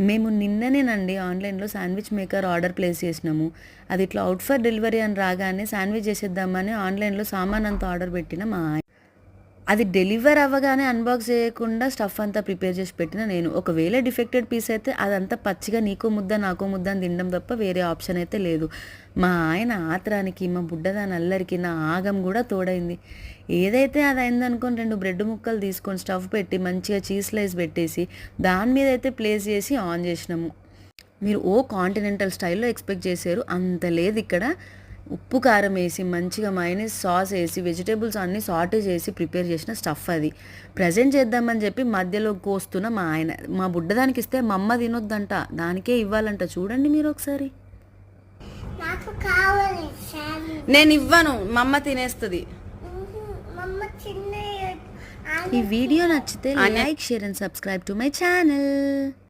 మేము నిన్ననేనండి ఆన్‌లైన్‌లో sandwich maker order place చేసినాము. అది ఇట్లా ఔట్ ఫర్ డెలివరీ అని రాగానే శాండ్‌విచ్ చేసేద్దామని ఆన్‌లైన్‌లో సామానంతా ఆర్డర్ పెట్టిన మా ఆయన. అది డెలివర్ అవ్వగానే అన్బాక్స్ చేయకుండా స్టఫ్ అంతా ప్రిపేర్ చేసి పెట్టిన నేను. ఒకవేళ డిఫెక్టెడ్ పీస్ అయితే అదంతా పచ్చిగా నీకో ముద్ద, నాకో ముద్ద అని తినడం తప్ప వేరే ఆప్షన్ అయితే లేదు. మా ఆయన ఆత్రానికి, మా బుడ్డదాని అల్లరికి నా ఆగం కూడా తోడైంది. ఏదైతే అది అయిందనుకోని 2 బ్రెడ్ ముక్కలు తీసుకొని స్టఫ్ పెట్టి మంచిగా చీజ్ స్లైస్ పెట్టేసి దాని మీద అయితే ప్లేస్ చేసి ఆన్ చేసినాము. మీరు కాంటినెంటల్ స్టైల్‌లో ఎక్స్‌పెక్ట్ చేశారు. అంత లేదు ఇక్కడ. ఉప్పు, కారం ఏసి, మంచిగా మయోనీస్ సాస్ ఏసి, వెజిటబుల్స్ అన్నీ సాటే చేసి ప్రిపేర్ చేసిన స్టఫ్ అది. ప్రెజెంట్ చేద్దామని చెప్పి మధ్యలో కోస్తున్న మా ఆయన. మా బుడ్డదానికిస్తే మా అమ్మ తినొద్దంట. దానికే ఇవ్వాలంట. చూడండి మీరొకసారి. నాకు కావాలి శాండ్విచ్. నేను ఇవ్వను, మా అమ్మ తినేస్తుంది. మమ్మ చిన్న ఈ వీడియో నచ్చితే like, share and subscribe to my channel.